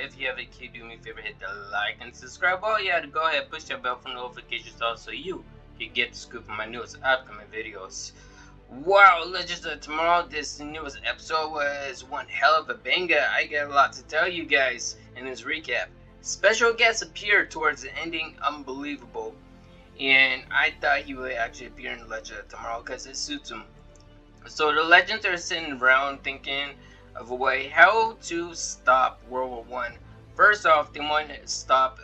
If you haven't, can you do me a favor, hit the like and subscribe. Oh yeah, to go ahead, push that bell for notifications also, so you can get the scoop of my newest upcoming videos. Wow, Legends of Tomorrow, this newest episode was one hell of a banger. I got a lot to tell you guys in this recap. Special guest appeared towards the ending, unbelievable. And I thought he would actually appear in Legend of Tomorrow because it suits him. So the Legends are sitting around thinking of a way how to stop World War I. First off, they want to stop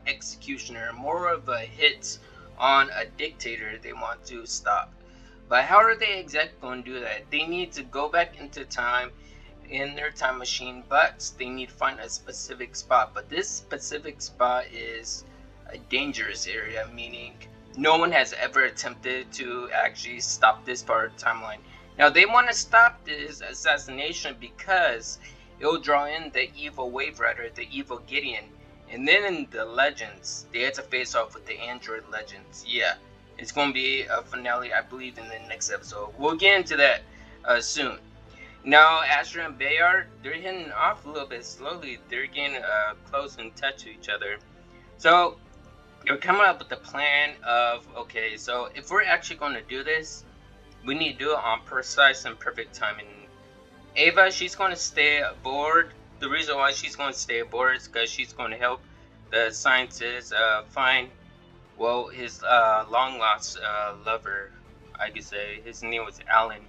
Executioner, more of a hit on a dictator they want to stop. But how are they exactly going to do that? They need to go back into time in their time machine, but they need to find a specific spot. But this specific spot is a dangerous area, meaning no one has ever attempted to actually stop this part of the timeline. Now they want to stop this assassination because it will draw in the evil Wave Rider, the evil Gideon. And then in the Legends, they had to face off with the Android Legends. Yeah, it's going to be a finale, I believe, in the next episode. We'll get into that soon. Now, Asher and Bayard, they're hitting off a little bit slowly. They're getting close in touch to each other. So, they're coming up with the plan of, okay, so if we're actually going to do this, we need to do it on precise and perfect timing. Ava, she's going to stay aboard. The reason why she's going to stay aboard is because she's going to help the scientists find, well, his long lost lover, I could say. His name was Alan.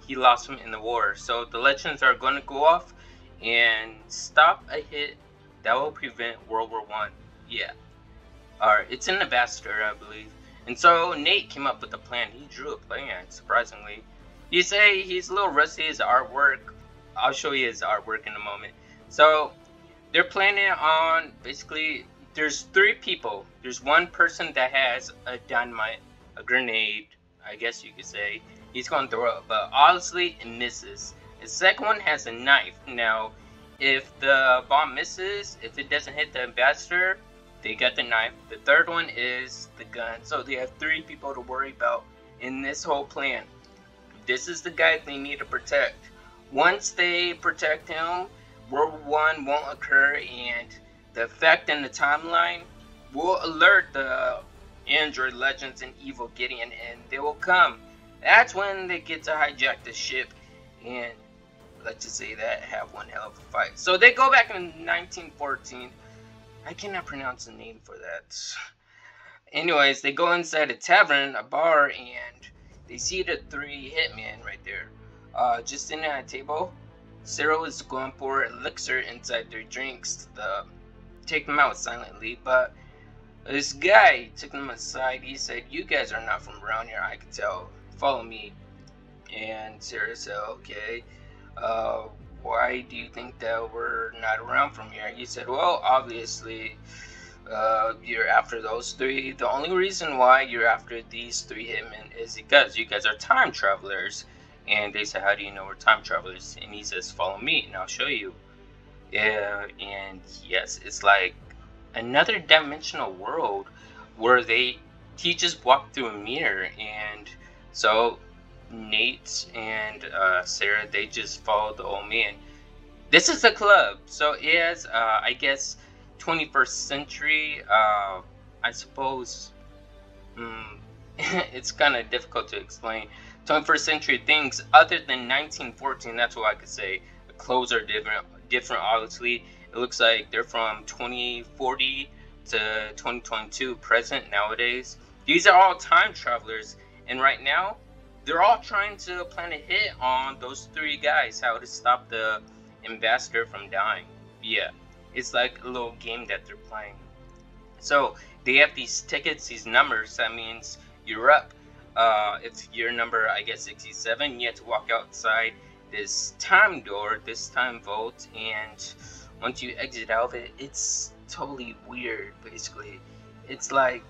He lost him in the war. So the Legends are going to go off and stop a hit that will prevent World War I. Yeah. Alright, it's in the Ambassador, I believe. And so Nate came up with a plan. He drew a plan, surprisingly. You say he's a little rusty his artwork. I'll show you his artwork in a moment. So they're planning on, basically, there's 3 people. There's one person that has a dynamite, a grenade, I guess you could say. He's going to throw it, but honestly, it misses. The second one has a knife. Now, if the bomb misses, if it doesn't hit the Ambassador, they got the knife. The third one is the gun. So they have 3 people to worry about in this whole plan. This is the guy they need to protect. Once they protect him, World War I won't occur, and the effect in the timeline will alert the Android Legends and Evil Gideon, and they will come. That's when they get to hijack the ship, and let's just say that, have one hell of a fight. So they go back in 1914. I cannot pronounce the name for that. Anyways, they go inside a tavern, a bar, and they see the 3 hitmen right there. Just sitting at a table. Sara was going for elixir inside their drinks to take them out silently, but this guy took them aside. He said, "You guys are not from around here, I can tell. Follow me." And Sara said, "Okay. Why do you think that we're not around from here?" He said, "Well, obviously, you're after those 3. The only reason why you're after these 3 hitmen is because you guys are time travelers." And they said, "How do you know we're time travelers?" And he says, "Follow me and I'll show you." Yeah, and yes, it's like another dimensional world where he just walked through a mirror, and so Nate and Sara, they just followed the old man. This is a club, so it has, I guess, 21st century, I suppose, it's kind of difficult to explain. 21st century things other than 1914, that's what I could say. The clothes are different, obviously. It looks like they're from 2040 to 2022, present nowadays. These are all time travelers, and right now, they're all trying to plan a hit on those 3 guys, how to stop the Ambassador from dying. Yeah, it's like a little game that they're playing. So they have these tickets, these numbers. That means you're up. If you're number, I guess, 67, you have to walk outside this time door, this time vault, and once you exit out of it, it's totally weird. Basically, it's like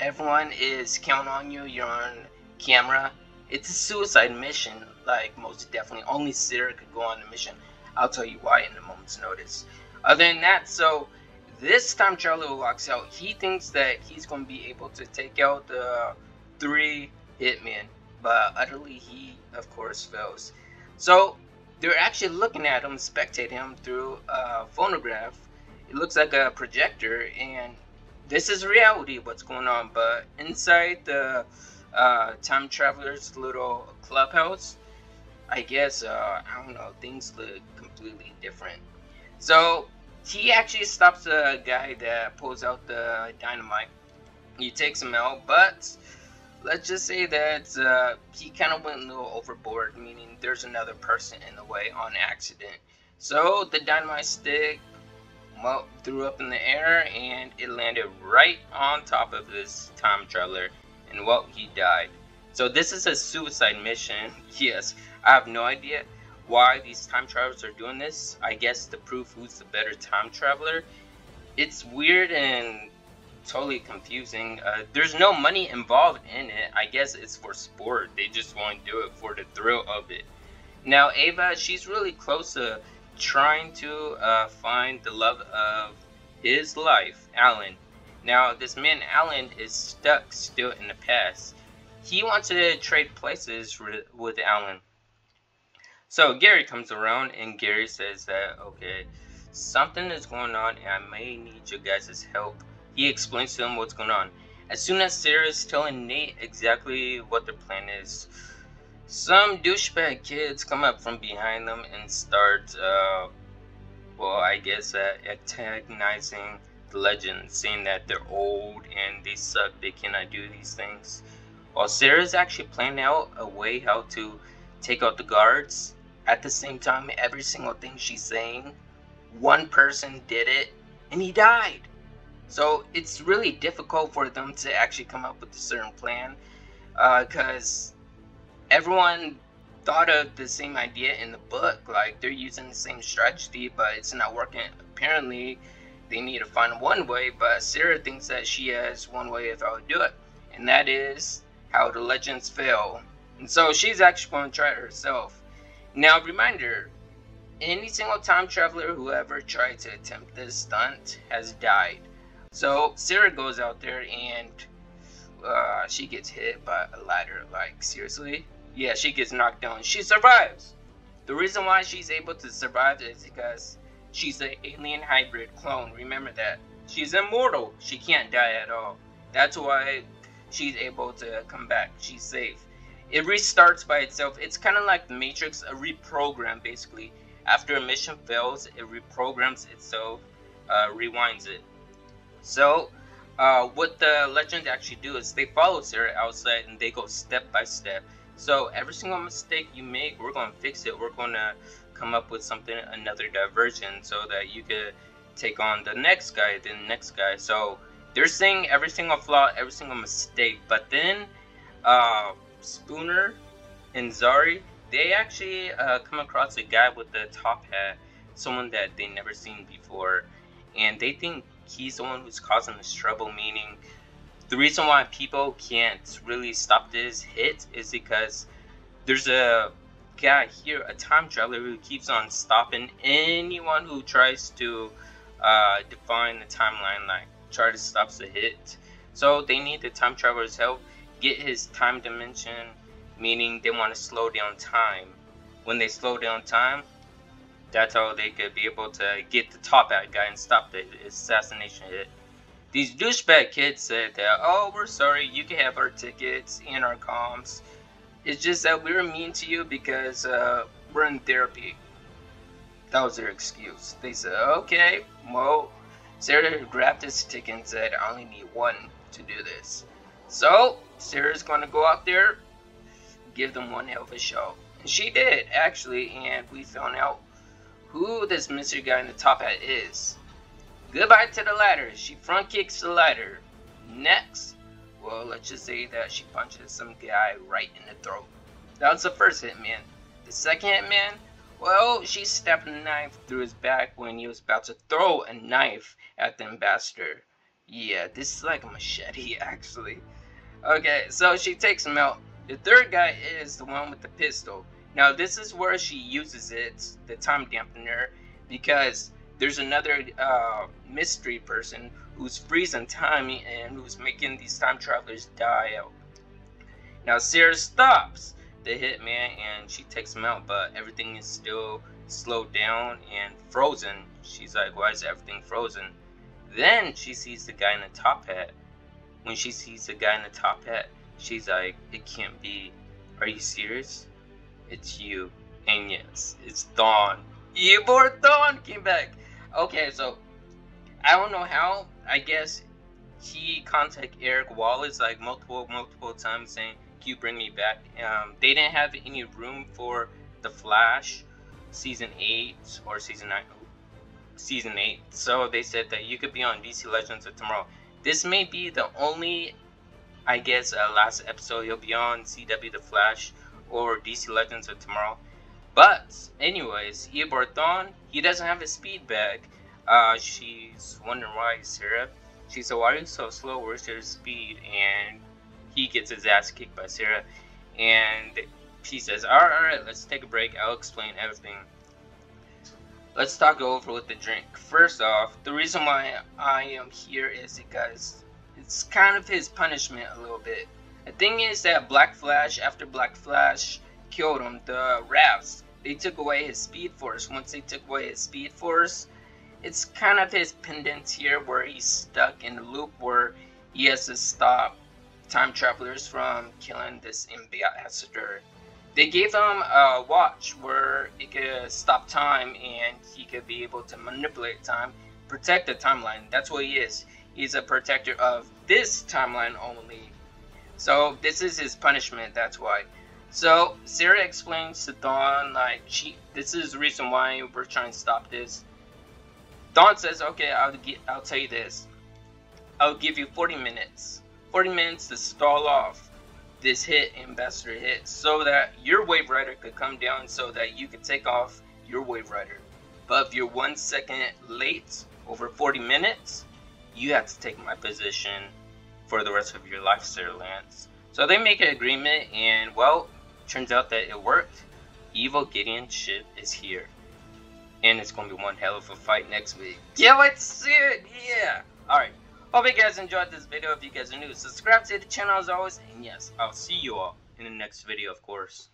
everyone is counting on you. You're on camera. It's a suicide mission, like, most definitely. Only Sara could go on the mission. I'll tell you why in a moment's notice. Other than that, so this time traveler walks out. He thinks that he's going to be able to take out the 3 hitmen, but utterly he, of course, fails. So they're actually looking at him, spectating him through a phonograph, It looks like a projector, and this is reality, what's going on. But inside the time traveler's little clubhouse, I guess, I don't know, things look completely different. So he actually stops the guy that pulls out the dynamite. He takes him out, but let's just say that he kind of went a little overboard, meaning there's another person in the way on accident. So the dynamite stick, well, threw up in the air, and it landed right on top of this time traveler, and well, he died. So this is a suicide mission. Yes, I have no idea why these time travelers are doing this. I guess to prove who's the better time traveler. It's weird and totally confusing. There's no money involved in it. I guess it's for sport. They just want to do it for the thrill of it. Now Ava, she's really close to trying to find the love of his life, Alan. Now this man Alan is stuck still in the past. He wants to trade places with Alan. So Gary comes around, and Gary says that, okay, something is going on and I may need your guys' help. He explains to him what's going on. As soon as Sarah's telling Nate exactly what their plan is, some douchebag kids come up from behind them and start, well, I guess, antagonizing the legend, saying that they're old and they suck, they cannot do these things. While Sarah's actually planning out a way how to take out the guards, at the same time, every single thing she's saying, one person did it and he died. So it's really difficult for them to actually come up with a certain plan, because everyone thought of the same idea in the book. Like, they're using the same strategy, but it's not working. Apparently they need to find one way, but Sara thinks that she has one way of how to do it, and that is how the legends fail. And so she's actually going to try it herself. Now, reminder, any single time traveler who ever tried to attempt this stunt has died. So Sara goes out there and she gets hit by a ladder. Like, seriously? Yeah, she gets knocked down. She survives. The reason why she's able to survive is because she's an alien hybrid clone. Remember that. She's immortal. She can't die at all. That's why she's able to come back. She's safe. It restarts by itself. It's kind of like the Matrix, a reprogram basically. After a mission fails, it reprograms itself, rewinds it. So what the legends actually do is they follow Sara outside and they go step by step. So every single mistake you make, we're going to fix it. We're going to come up with something, another diversion, so that you could take on the next guy, the next guy. So they're saying every single flaw, every single mistake. But then Spooner and Zari, they actually come across a guy with the top hat, someone that they never seen before, and they think he's the one who's causing this trouble. Meaning, the reason why people can't really stop this hit is because there's a guy here, a time traveler, who keeps on stopping anyone who tries to define the timeline, like try to stop the hit. So they need the time traveler's help, get his time dimension, meaning they want to slow down time. When they slow down time, that's how they could be able to get the top hat guy and stop the assassination hit. These douchebag kids said that, oh, we're sorry, you can have our tickets and our comms. It's just that we were mean to you because we're in therapy. That was their excuse. They said, okay, well, Sara grabbed his ticket and said, I only need one to do this. So Sara's going to go out there, give them one hell of a show. And she did, actually, and we found out who this mystery guy in the top hat is. Goodbye to the ladder. She front kicks the ladder. Next, well, let's just say that she punches some guy right in the throat. That was the first hitman. The second hitman, well, she stabbed a knife through his back when he was about to throw a knife at the ambassador. Yeah, this is like a machete, actually. Okay, so she takes him out. The third guy is the one with the pistol. Now, this is where she uses it, the time dampener, because there's another mystery person who's freezing time and who's making these time travelers die out. Now, Sara stops the hitman and she takes him out, but everything is still slowed down and frozen. She's like, why is everything frozen? Then she sees the guy in the top hat. When she sees the guy in the top hat, she's like, it can't be. Are you serious? It's you. And yes, it's Thawne. You boy, Thawne came back. Okay, so I don't know how. I guess he contacted Eric Wallace like multiple times saying, can you bring me back? They didn't have any room for The Flash season 8 or season 9. Season 8. So they said that you could be on DC Legends of Tomorrow. This may be the only, I guess, last episode you'll be on CW The Flash or DC Legends of Tomorrow. But anyways, Eva Thawne, he doesn't have his speed back. She's wondering why, Sara. She said, why are you so slow? Where's your speed? And he gets his ass kicked by Sara. And she says, alright, let's take a break. I'll explain everything. Let's talk over with the drink. First off, the reason why I am here is because it's kind of his punishment a little bit. The thing is that Black Flash, after Black Flash killed him, the Rouths, they took away his speed force. Once they took away his speed force, it's kind of his pendant here where he's stuck in a loop where he has to stop time travelers from killing this ambassador. They gave him a watch where he could stop time and he could be able to manipulate time, protect the timeline. That's what he is. He's a protector of this timeline only. So this is his punishment, that's why. So Sara explains to Thawne like, this is the reason why we're trying to stop this. Thawne says, okay, I'll tell you this. I'll give you 40 minutes. 40 minutes to stall off this hit, Ambassador hit, so that your Wave Rider could come down so that you could take off your Wave Rider. But if you're 1 second late over 40 minutes, you have to take my position for the rest of your life, Sir Lance. So they make an agreement, and well, turns out that it worked. Evil Gideon's ship is here. And it's going to be one hell of a fight next week. Can't wait to see it! Yeah! Alright. Hope you guys enjoyed this video. If you guys are new, subscribe to the channel as always. And yes, I'll see you all in the next video, of course.